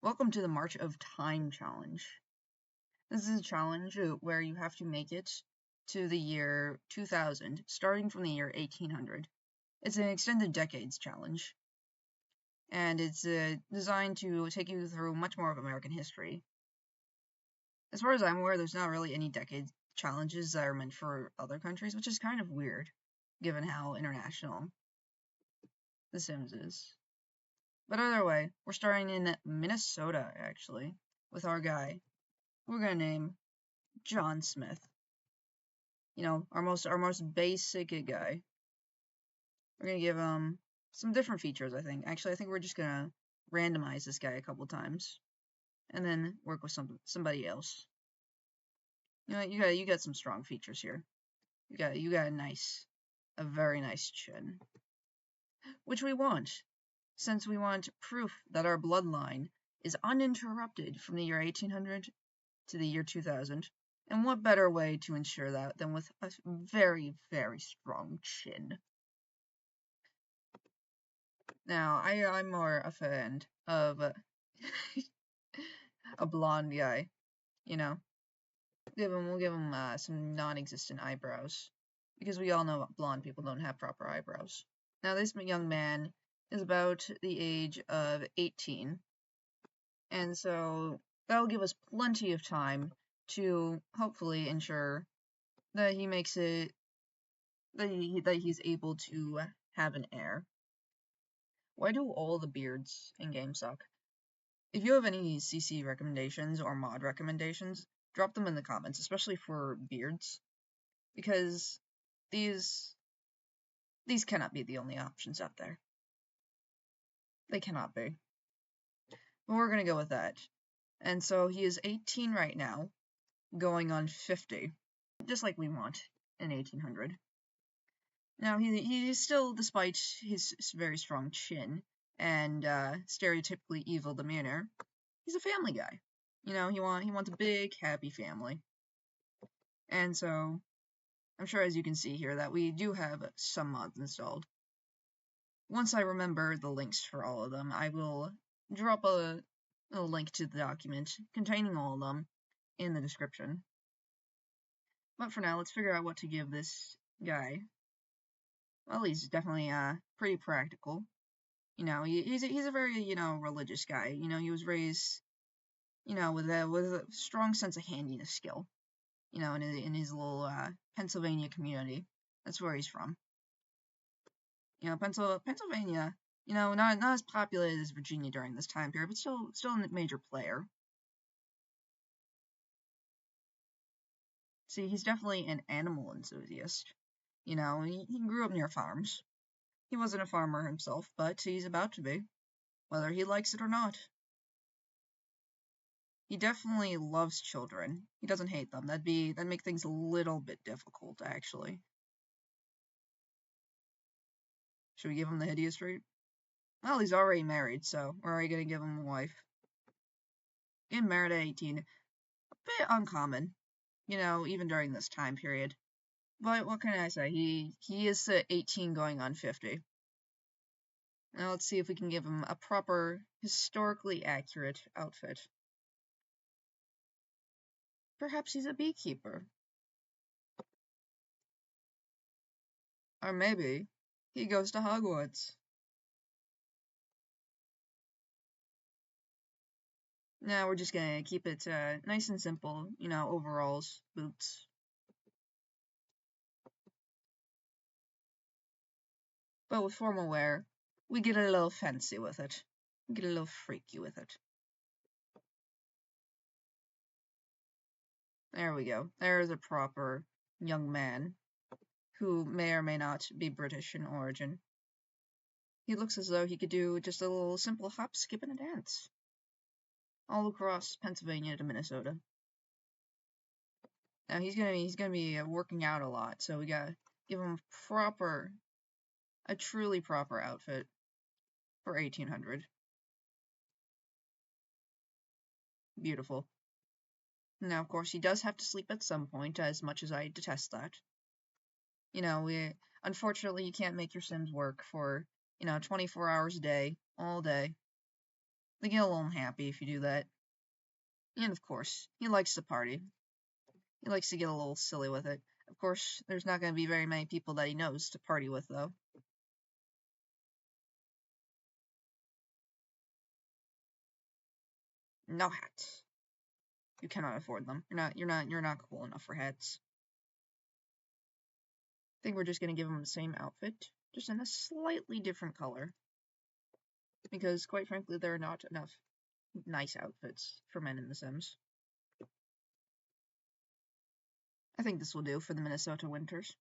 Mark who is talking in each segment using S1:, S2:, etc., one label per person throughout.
S1: Welcome to the March of Time challenge. This is a challenge where you have to make it to the year 2000, starting from the year 1800. It's an extended decades challenge, and it's designed to take you through much more of American history. As far as I'm aware, there's not really any decade challenges that are meant for other countries, which is kind of weird, given how international The Sims is. But either way, we're starting in Minnesota, actually, with our guy. We're gonna name John Smith. Our most basic guy. We're gonna give him some different features, I think. Actually, I think we're just gonna randomize this guy a couple times and then work with somebody else. You got some strong features here. You got a very nice chin, which we want, since we want proof that our bloodline is uninterrupted from the year 1800 to the year 2000. And what better way to ensure that than with a very, very strong chin? Now, I'm more a fan of a blonde guy, you know. We'll give him some non-existent eyebrows, because we all know blonde people don't have proper eyebrows. Now, this young man is about the age of 18, and so that'll give us plenty of time to hopefully ensure that he makes it that he's able to have an heir. Why do all the beards in games suck? If you have any CC recommendations or mod recommendations, drop them in the comments, especially for beards, because these cannot be the only options out there. They cannot be. But we're gonna go with that. And so he is 18 right now, going on 50, just like we want in 1800. Now he's still, despite his very strong chin and stereotypically evil demeanor, he's a family guy. He wants a big, happy family. And so, I'm sure as you can see here that we do have some mods installed. Once I remember the links for all of them, I will drop a link to the document containing all of them in the description. But for now, let's figure out what to give this guy. Well, he's definitely pretty practical. He's a very religious guy. He was raised with a strong sense of handiness skill. In his little Pennsylvania community. That's where he's from. Pennsylvania, not as populated as Virginia during this time period, but still a major player. See, he's definitely an animal enthusiast. He grew up near farms. He wasn't a farmer himself, but he's about to be, whether he likes it or not. He definitely loves children. He doesn't hate them. That'd make things a little bit difficult, actually. Should we give him the hideous trait? Well, he's already married, so we're already gonna give him a wife. Getting married at 18, a bit uncommon, even during this time period. But what can I say? He is 18 going on 50. Now let's see if we can give him a proper, historically accurate outfit. Perhaps he's a beekeeper. Or maybe he goes to Hogwarts. Now we're just gonna keep it nice and simple, overalls, boots. But with formal wear, we get a little fancy with it. We get a little freaky with it. There we go. There's a proper young man who may or may not be British in origin. He looks as though he could do just a little simple hop, skip, and a dance all across Pennsylvania to Minnesota. Now he's gonna be working out a lot, so we gotta give him a truly proper outfit for 1800. Beautiful. Now, of course, he does have to sleep at some point, as much as I detest that. Unfortunately, you can't make your Sims work for, 24 hours a day, all day. They get a little unhappy if you do that. And of course, he likes to party. He likes to get a little silly with it. Of course, there's not going to be very many people that he knows to party with, though. No hats. You cannot afford them. You're not cool enough for hats. I think we're just gonna give him the same outfit, just in a slightly different color. Because, quite frankly, there are not enough nice outfits for men in The Sims. I think this will do for the Minnesota winters.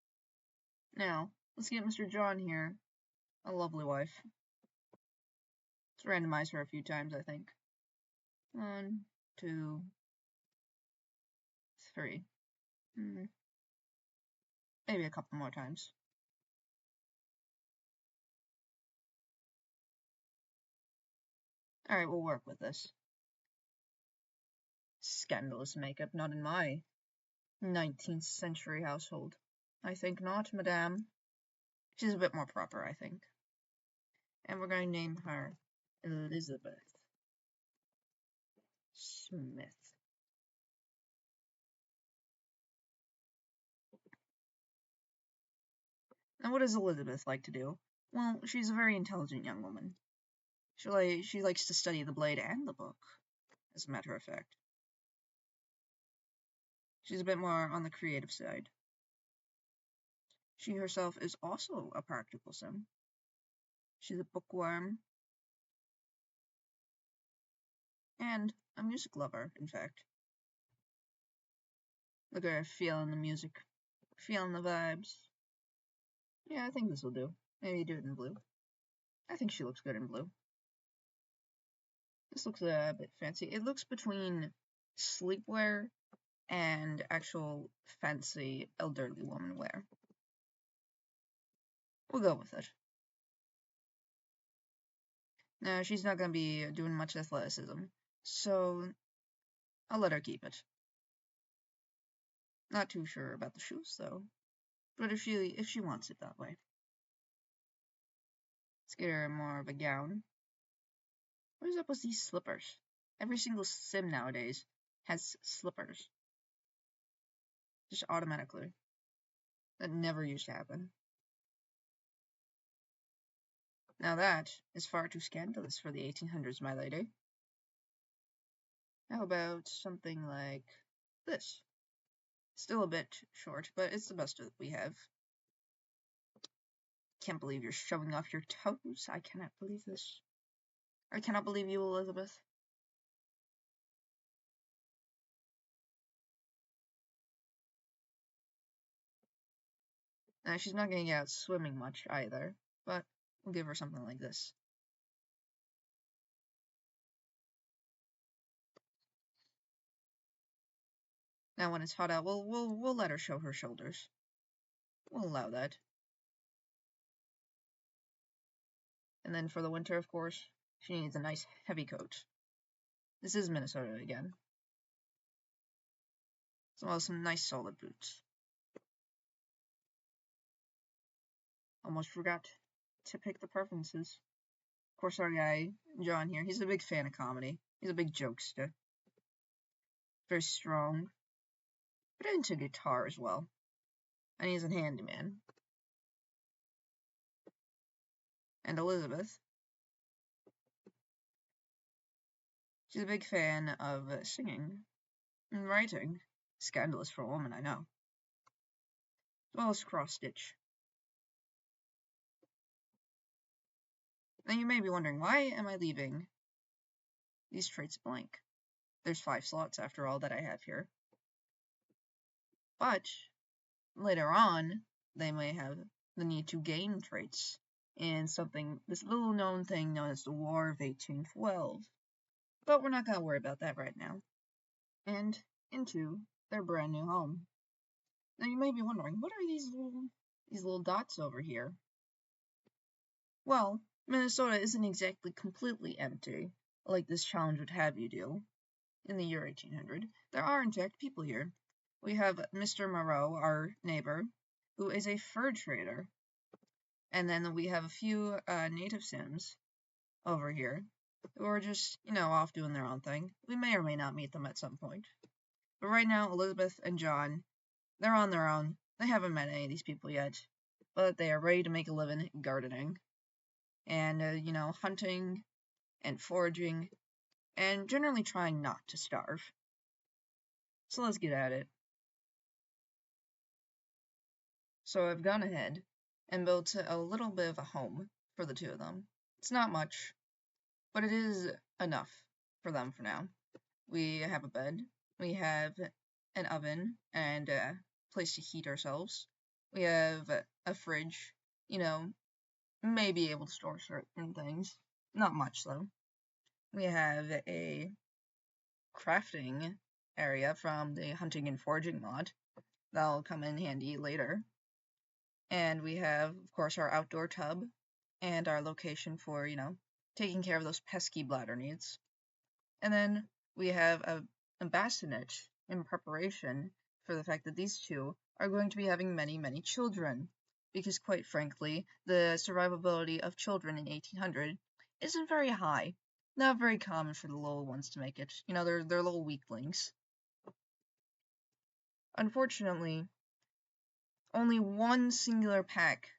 S1: Now, let's get Mr. John here a lovely wife. Let's randomize her a few times, I think. 1, 2, 3. Maybe a couple more times. Alright, we'll work with this. Scandalous makeup, not in my 19th century household. I think not, madame. She's a bit more proper, I think. And we're going to name her Elizabeth Smith. Now, what does Elizabeth like to do? Well, she's a very intelligent young woman. She likes to study the blade and the book, as a matter of fact. She's a bit more on the creative side. She herself is also a practical sim. She's a bookworm and a music lover, in fact. Look at her feeling the music, feeling the vibes. Yeah, I think this will do. Maybe do it in blue. I think she looks good in blue. This looks a bit fancy. It looks between sleepwear and actual fancy elderly woman wear. We'll go with it. Now, she's not going to be doing much athleticism, so I'll let her keep it. Not too sure about the shoes, though, but if she wants it that way. Let's get her more of a gown. What is up with these slippers? Every single sim nowadays has slippers. Just automatically. That never used to happen. Now that is far too scandalous for the 1800s, my lady. How about something like this? Still a bit short, but it's the best that we have. Can't believe you're showing off your toes. I cannot believe this. I cannot believe you, Elizabeth. Now, she's not going to get out swimming much either, but we'll give her something like this. Now, when it's hot out, we'll let her show her shoulders. We'll allow that. And then for the winter, of course, she needs a nice heavy coat. This is Minnesota again. As well as some nice solid boots. Almost forgot to pick the preferences. Of course, our guy, John here, he's a big fan of comedy. He's a big jokester. Very strong. But into guitar as well. And he's a handyman. And Elizabeth, she's a big fan of singing and writing. Scandalous for a woman, I know. As well as cross-stitch. Now you may be wondering, why am I leaving these traits blank? There's 5 slots after all that I have here. But later on, they may have the need to gain traits in this little known thing known as the War of 1812. But we're not going to worry about that right now. And into their brand new home. Now you may be wondering, what are these little dots over here? Well, Minnesota isn't exactly completely empty, like this challenge would have you do. In the year 1800, there are in fact people here. We have Mr. Moreau, our neighbor, who is a fur trader. And then we have a few native Sims over here. who are just, off doing their own thing. We may or may not meet them at some point. But right now, Elizabeth and John, they're on their own. They haven't met any of these people yet, but they are ready to make a living gardening and, hunting and foraging and generally trying not to starve. So let's get at it. So I've gone ahead and built a little bit of a home for the two of them. It's not much, but it is enough for them for now. We have a bed, we have an oven and a place to heat ourselves. We have a fridge, may be able to store certain things. Not much though. We have a crafting area from the hunting and foraging mod. That'll come in handy later. And we have, of course, our outdoor tub and our location for, taking care of those pesky bladder needs. And then we have a bassinet in preparation for the fact that these two are going to be having many, many children. Because quite frankly, the survivability of children in 1800 isn't very high. Not very common for the little ones to make it. They're little weaklings. Unfortunately, only one singular pack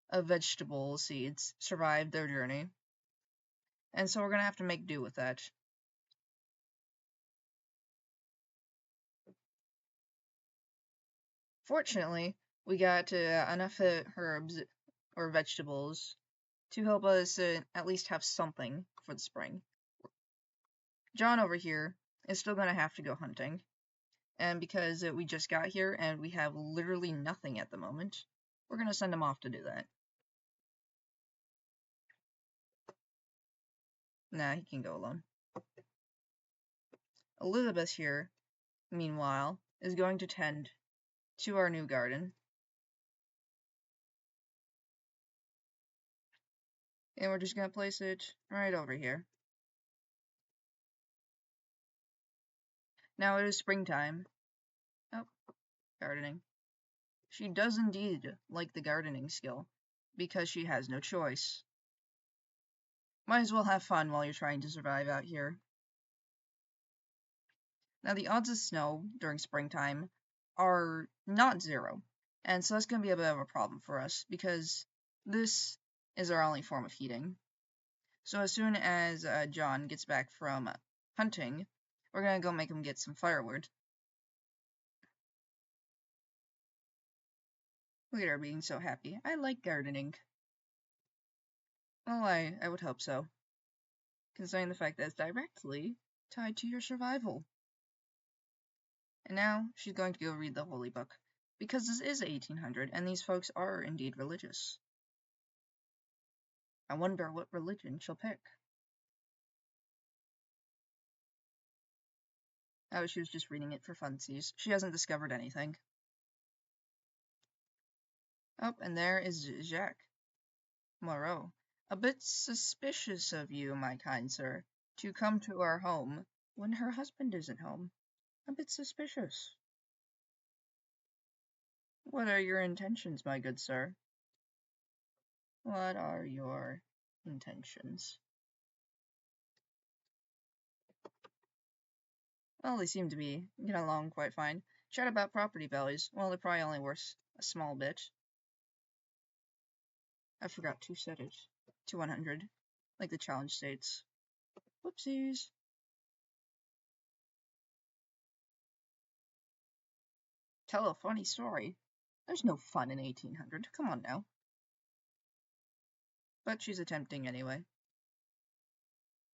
S1: of vegetable seeds survived their journey. And so we're going to have to make do with that. Fortunately, we got enough herbs or vegetables to help us at least have something for the spring. John over here is still going to have to go hunting. And because we just got here and we have literally nothing at the moment, we're going to send him off to do that. Nah, he can go alone. Elizabeth here, meanwhile, is going to tend to our new garden. And we're just going to place it right over here. Now it is springtime. Oh, gardening. She does indeed like the gardening skill, because she has no choice. Might as well have fun while you're trying to survive out here. Now the odds of snow during springtime are not zero, and so that's going to be a bit of a problem for us, because this is our only form of heating. So as soon as John gets back from hunting, we're going to go make him get some firewood. Look at her being so happy. I like gardening. Well, I would hope so, considering the fact that it's directly tied to your survival. And now she's going to go read the holy book, because this is 1800 and these folks are indeed religious. I wonder what religion she'll pick. Oh, she was just reading it for funsies. She hasn't discovered anything. Oh, and there is Jacque Moreau. A bit suspicious of you, my kind sir, to come to our home when her husband isn't home. A bit suspicious. What are your intentions, my good sir? What are your intentions? Well, they seem to be getting along quite fine. Chat about property values. Well, they're probably only worth a small bit. I forgot to set it to 100, like the challenge states. Whoopsies. Tell a funny story. There's no fun in 1800. Come on now. But she's attempting anyway.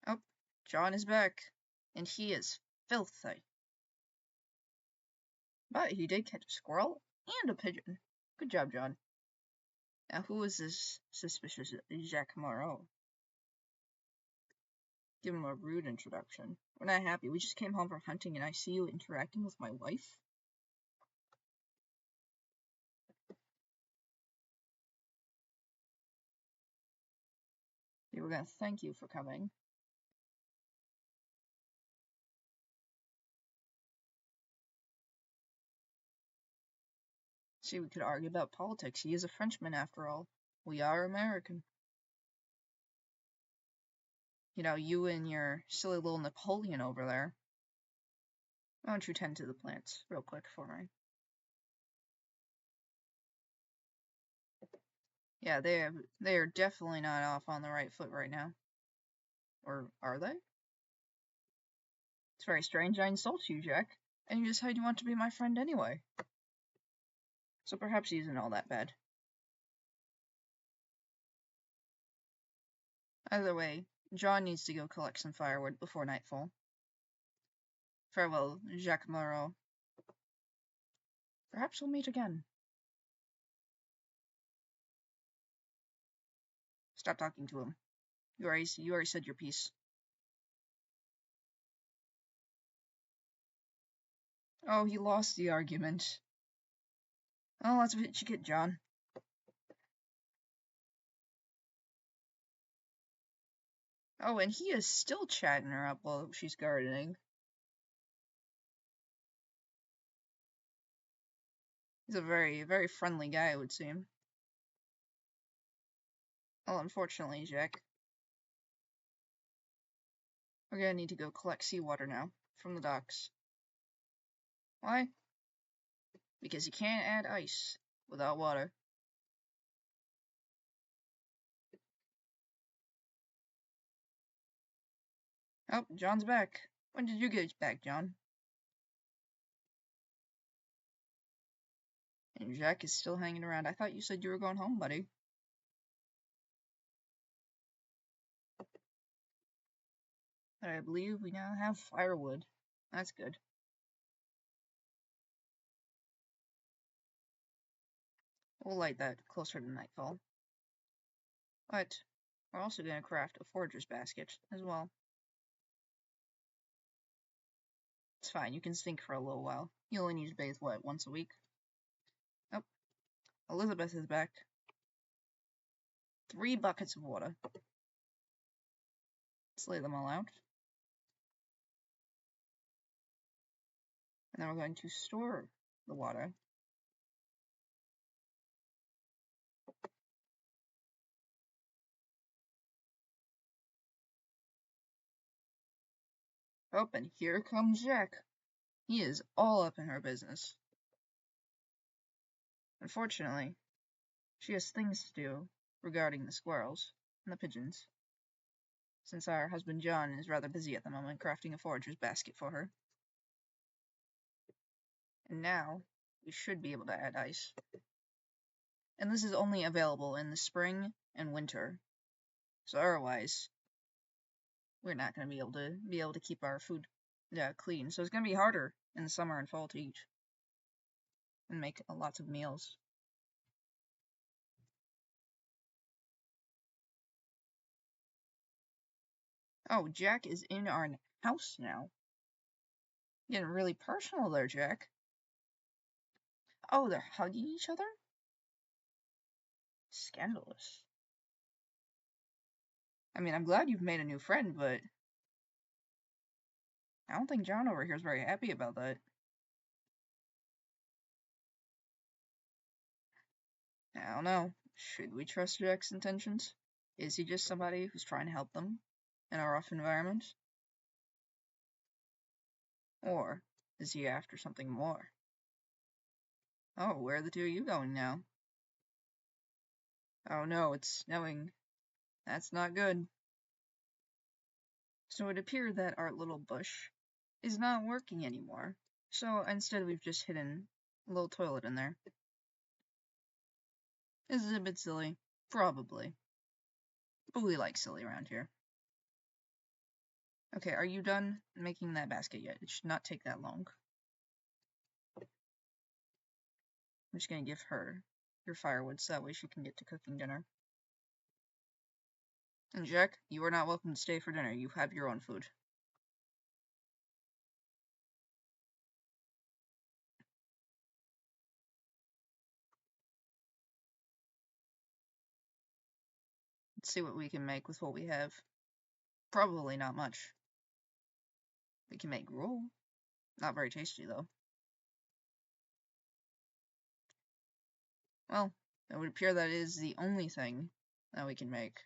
S1: Oh, John is back. And he is filthy. But he did catch a squirrel and a pigeon. Good job, John. Now, who is this suspicious Jacque Moreau? Give him a rude introduction. We're not happy. We just came home from hunting and I see you interacting with my wife? They were gonna thank you for coming. See, we could argue about politics. He is a Frenchman after all. We are American. You know, you and your silly little Napoleon over there. Why don't you tend to the plants real quick for me? Yeah, they are definitely not off on the right foot right now. Or are they? It's very strange. I insult you, Jacque, and you decide you want to be my friend anyway. So perhaps he isn't all that bad. Either way, John needs to go collect some firewood before nightfall. Farewell, Jacque Moreau. Perhaps we'll meet again. Stop talking to him. You already said your piece. Oh, he lost the argument. Oh, that's what you get, John. Oh, and he is still chatting her up while she's gardening. He's a very, very friendly guy, it would seem. Well, unfortunately, Jacque, we're gonna need to go collect seawater now from the docks. Why? Because you can't add ice without water. Oh, John's back. When did you get back, John? And Jacque is still hanging around. I thought you said you were going home, buddy. But I believe we now have firewood. That's good. We'll light that closer to nightfall. But we're also going to craft a forager's basket as well. It's fine, you can stink for a little while. You only need to bathe, what, once a week? Oh, Elizabeth is back. 3 buckets of water. Let's lay them all out. And then we're going to store the water. Oh, and here comes Jacque. He is all up in her business. Unfortunately, she has things to do regarding the squirrels and the pigeons, since our husband John is rather busy at the moment crafting a forager's basket for her. And now, we should be able to add ice. And this is only available in the spring and winter, so otherwise, we're not going to be able to keep our food clean. So it's going to be harder in the summer and fall to eat and make lots of meals. Oh, Jacque is in our house now. Getting really personal there, Jacque. Oh, they're hugging each other? Scandalous. I mean, I'm glad you've made a new friend, but I don't think John over here is very happy about that. I don't know. Should we trust Jacque's intentions? Is he just somebody who's trying to help them in a rough environment? Or is he after something more? Oh, where are the two of you going now? Oh no, it's snowing. That's not good. So it appeared that our little bush is not working anymore. So instead we've just hidden a little toilet in there. This is a bit silly. Probably. But we like silly around here. Okay, are you done making that basket yet? It should not take that long. I'm just gonna give her your firewood so that way she can get to cooking dinner. And Jacque, you are not welcome to stay for dinner. You have your own food. Let's see what we can make with what we have. Probably not much. We can make gruel. Not very tasty, though. Well, it would appear that is the only thing that we can make.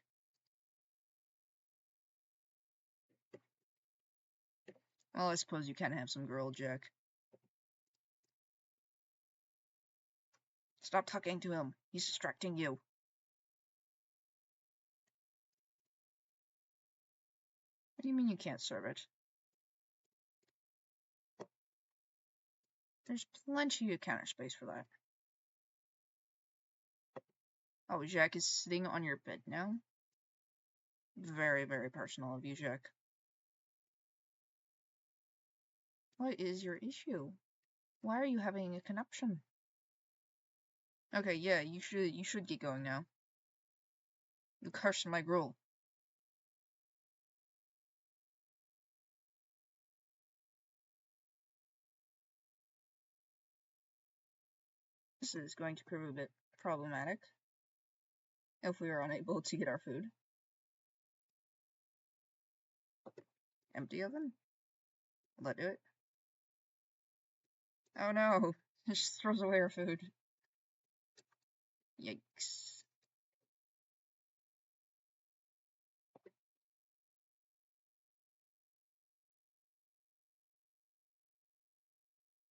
S1: Well, I suppose you can have some girl, Jack. Stop talking to him. He's distracting you. What do you mean you can't serve it? There's plenty of counter space for that. Oh, Jack is sitting on your bed now? Very, very personal of you, Jack. What is your issue? Why are you having a conniption? Okay, yeah, you should get going now. You cursed my gruel. This is going to prove a bit problematic if we are unable to get our food. Empty oven? Will that do it? Oh no, it just throws away our food. Yikes.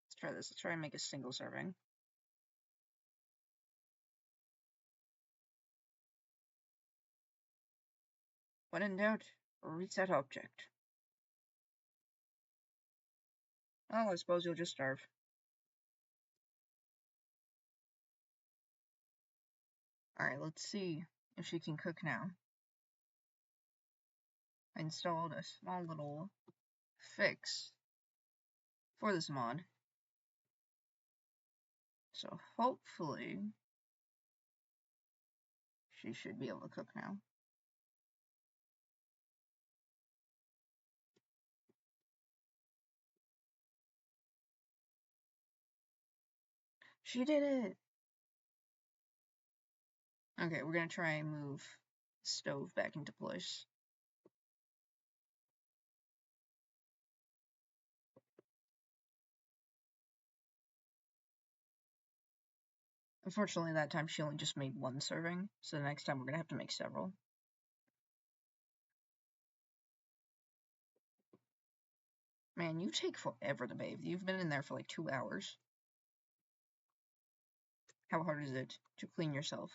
S1: Let's try this. Let's try and make a single serving. When in doubt, reset object. Well, I suppose you'll just starve. Alright, let's see if she can cook now. I installed a small little fix for this mod. So hopefully she should be able to cook now. She did it! Okay, we're gonna try and move the stove back into place. Unfortunately, that time she only just made one serving, so the next time we're gonna have to make several. Man, you take forever to bathe. You've been in there for like 2 hours. How hard is it to clean yourself?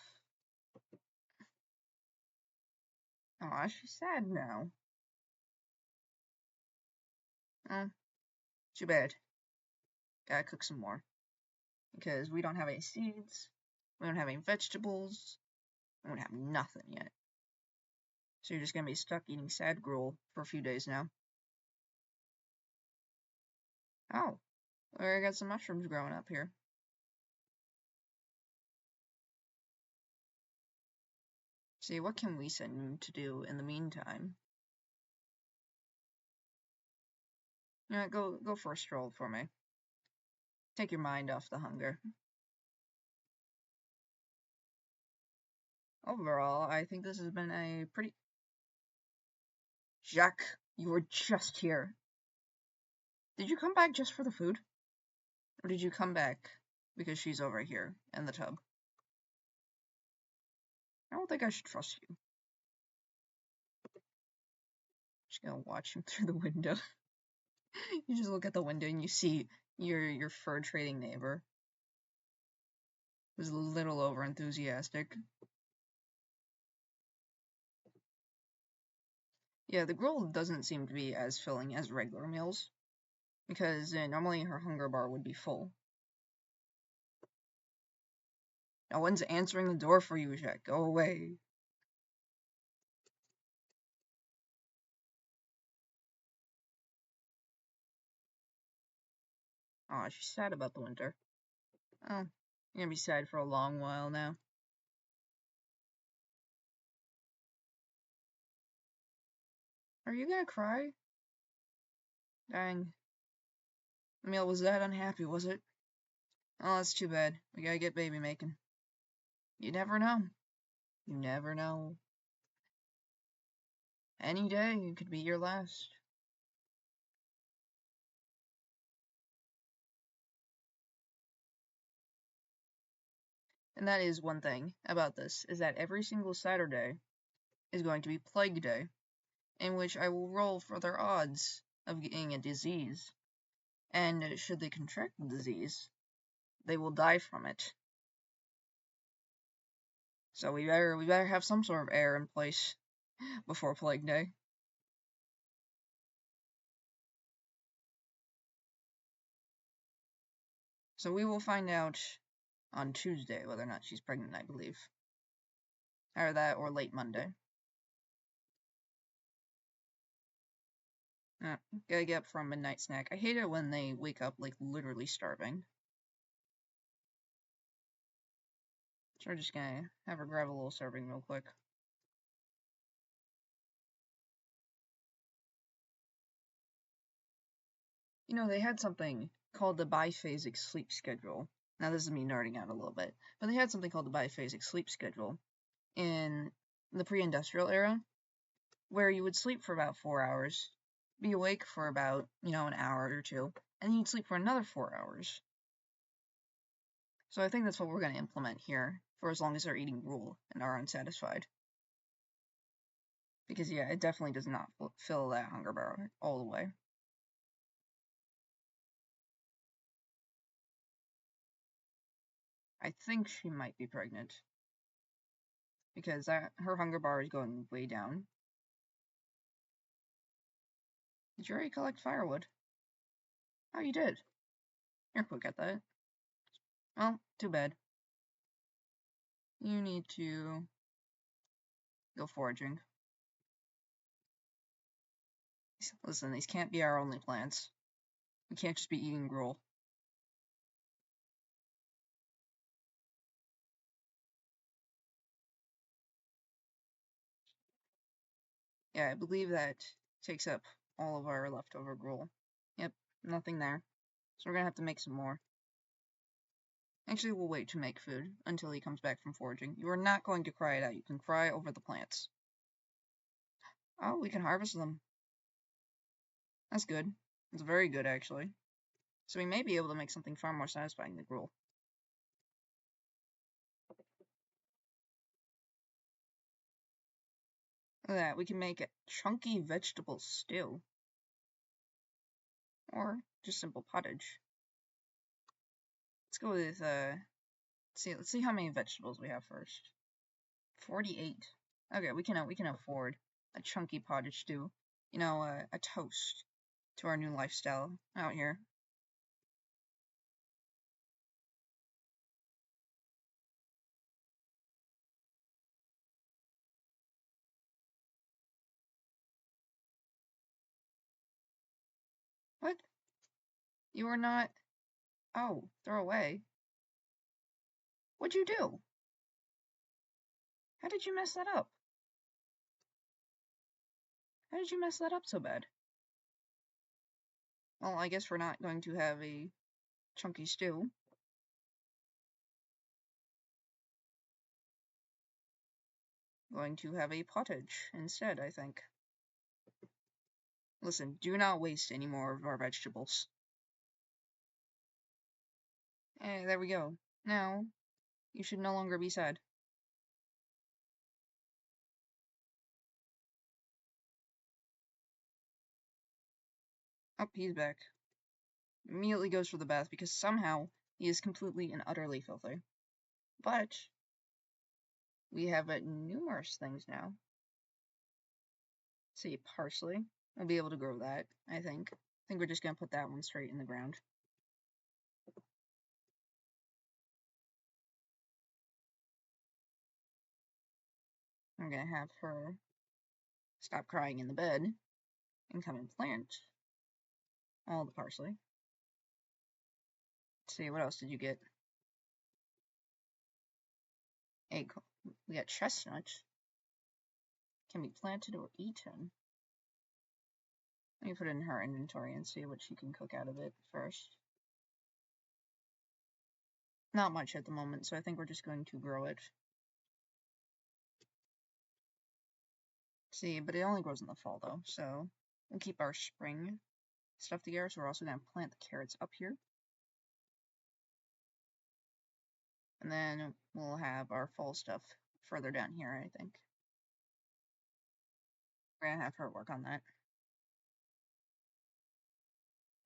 S1: Aw, she's sad now. Oh, too bad. Gotta cook some more. Because we don't have any seeds, we don't have any vegetables, we don't have nothing yet. So you're just gonna be stuck eating sad gruel for a few days now. Oh, I got some mushrooms growing up here. See, what can we send him to do in the meantime? You know, go for a stroll for me. Take your mind off the hunger. Overall, I think this has been a pretty... Jacque, you were just here. Did you come back just for the food? Or did you come back because she's over here in the tub? I don't think I should trust you. Just gonna watch him through the window. You just look at the window and you see your fur trading neighbor. Who's a little over enthusiastic. Yeah, the gruel doesn't seem to be as filling as regular meals, because normally her hunger bar would be full. No one's answering the door for you, Jacque. Go away. Aw, she's sad about the winter. Oh, you're gonna be sad for a long while now. Are you gonna cry? Dang. The meal was that unhappy, was it? Oh, that's too bad. We gotta get baby making. You never know. You never know. Any day could be your last. And that is one thing about this, is that every single Saturday is going to be Plague Day, in which I will roll for their odds of getting a disease, and should they contract the disease, they will die from it. So we better have some sort of air in place before Plague Day. So we will find out on Tuesday whether or not she's pregnant, I believe. Or that, or late Monday. Gotta get up for a midnight snack. I hate it when they wake up, like, literally starving. So we're just gonna have her grab a little serving real quick. You know, they had something called the biphasic sleep schedule. Now, this is me nerding out a little bit, but they had something called the biphasic sleep schedule in the pre-industrial era, where you would sleep for about 4 hours, be awake for about, an hour or two, and then you'd sleep for another 4 hours. So I think that's what we're going to implement here, for as long as they're eating gruel and are unsatisfied. Because, yeah, it definitely does not fill that hunger bar all the way. I think she might be pregnant. Because her hunger bar is going way down. Did you already collect firewood? Oh, you did. You're quick at that. Well, too bad. You need to go foraging. Listen, these can't be our only plants. We can't just be eating gruel. Yeah, I believe that takes up all of our leftover gruel. Yep, nothing there. So we're gonna have to make some more. Actually, we'll wait to make food until he comes back from foraging. You are not going to cry it out. You can cry over the plants. Oh, we can harvest them. That's good. It's very good, actually. So we may be able to make something far more satisfying than gruel. Look at that. We can make a chunky vegetable stew. Or just simple pottage. Let's go with, let's see how many vegetables we have first. 48. Okay, we can afford a chunky pottage stew. A toast to our new lifestyle out here. What? You are not... Oh, throw away. What'd you do? How did you mess that up? How did you mess that up so bad? Well, I guess we're not going to have a chunky stew. Going to have a pottage instead, I think. Listen, do not waste any more of our vegetables. There we go. Now, you should no longer be sad. Oh, he's back. Immediately goes for the bath because somehow he is completely and utterly filthy. But we have numerous things now. See, parsley. We'll be able to grow that, I think. I think we're just going to put that one straight in the ground. I'm going to have her stop crying in the bed and come and plant all the parsley. Let's see, what else did you get? We got chestnuts. Can be planted or eaten. Let me put it in her inventory and see what she can cook out of it first. Not much at the moment, so I think we're just going to grow it. See, but it only grows in the fall, though, so we'll keep our spring stuff together, so we're also going to plant the carrots up here. And then we'll have our fall stuff further down here, I think. We're going to have her work on that.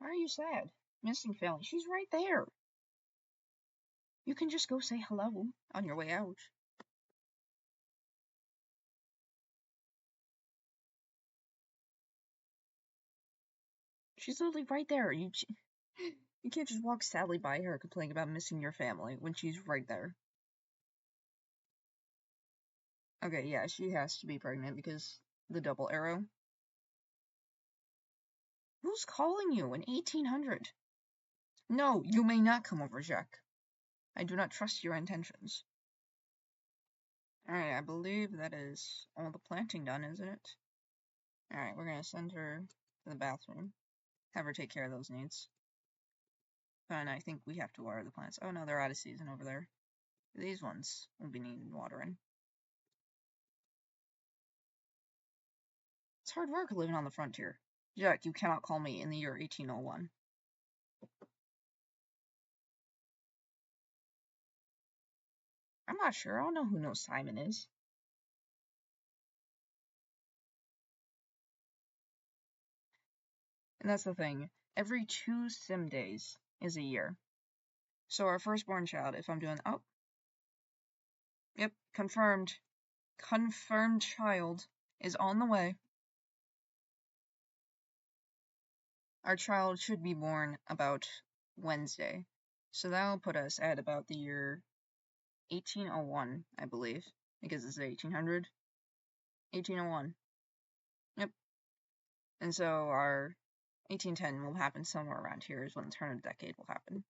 S1: Why are you sad? Missing family. She's right there. You can just go say hello on your way out. She's literally right there. You can't just walk sadly by her complaining about missing your family when she's right there. Okay, yeah, she has to be pregnant because the double arrow. Who's calling you in 1800? No, you may not come over, Jacque. I do not trust your intentions. Alright, I believe that is all the planting done, isn't it? Alright, we're gonna send her to the bathroom. Have her take care of those needs. And I think we have to water the plants. Oh no, they're out of season over there. These ones will be needing watering. It's hard work living on the frontier. Jacque, you cannot call me in the year 1801. I'm not sure. I don't know who knows Simon is. And that's the thing. Every 2 sim days is a year. So our firstborn child, if I'm doing... Oh. Yep, confirmed. Confirmed child is on the way. Our child should be born about Wednesday. So that'll put us at about the year 1801, I believe. Because it's 1800. 1801. Yep. And so our 1810 will happen somewhere around here is when the turn of the decade will happen.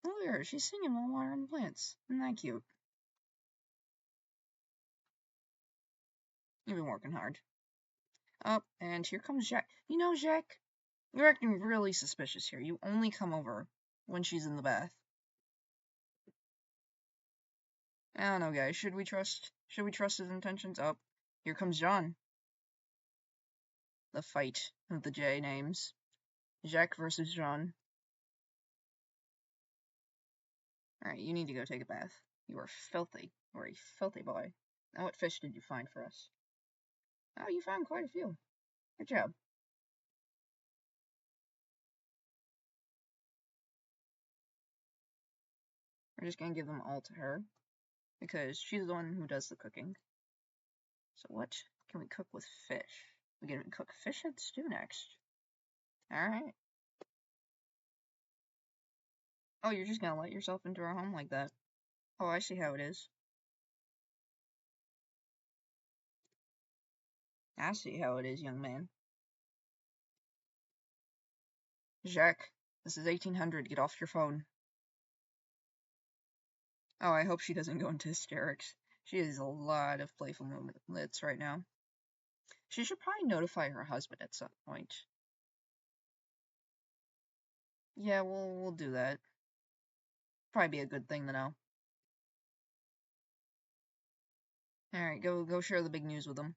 S1: Look at her, she's singing while watering the plants. Isn't that cute? You've been working hard. Up, and here comes Jacque. You know, Jacque, you're acting really suspicious here. You only come over when she's in the bath. I don't know, guys. Should we trust his intentions? Oh, here comes John. The fight of the J names. Jacque versus John. Alright, you need to go take a bath. You are filthy. You are a filthy boy. Now what fish did you find for us? Oh, you found quite a few. Good job. We're just gonna give them all to her, because she's the one who does the cooking. So what can we cook with fish? We can cook fish head stew next. Alright. Oh, you're just gonna let yourself into our home like that. Oh, I see how it is. I see how it is, young man. Jacque, this is 1800. Get off your phone. Oh, I hope she doesn't go into hysterics. She has a lot of playful moments right now. She should probably notify her husband at some point. Yeah, we'll do that. Probably be a good thing to know. Alright, go share the big news with them.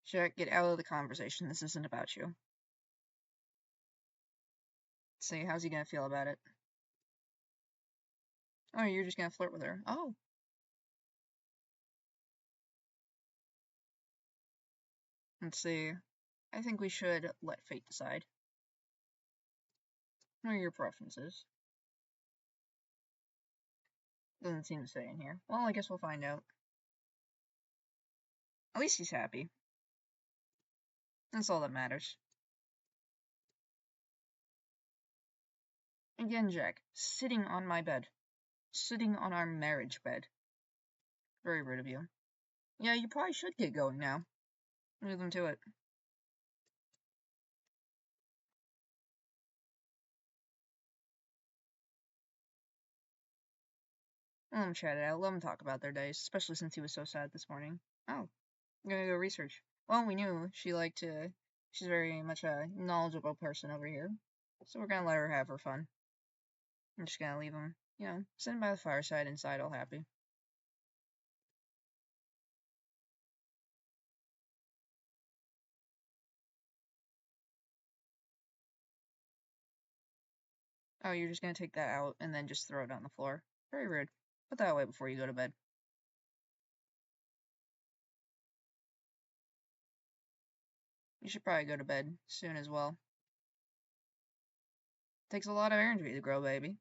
S1: Jacque, get out of the conversation. This isn't about you. See, how's he gonna feel about it? Oh, you're just gonna flirt with her. Oh. Let's see. I think we should let fate decide. What are your preferences? Doesn't seem to say in here. Well, I guess we'll find out. At least he's happy. That's all that matters. Again, Jacque, sitting on my bed. Sitting on our marriage bed. Very rude of you. Yeah, you probably should get going now. Leave them to it. Let them chat it out. Let them talk about their days, especially since he was so sad this morning. Oh, I'm gonna go research. Well, we knew she liked to... She's very much a knowledgeable person over here. So we're gonna let her have her fun. I'm just gonna leave them, sitting by the fireside inside all happy. Oh, you're just gonna take that out and then just throw it on the floor. Very rude. Put that away before you go to bed. You should probably go to bed soon as well. Takes a lot of energy to grow a baby.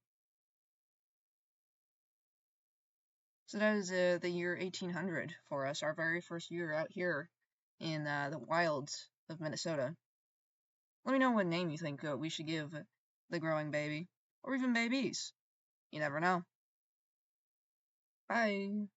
S1: So that is the year 1800 for us, our very first year out here in the wilds of Minnesota. Let me know what name you think we should give the growing baby, or even babies. You never know. Bye.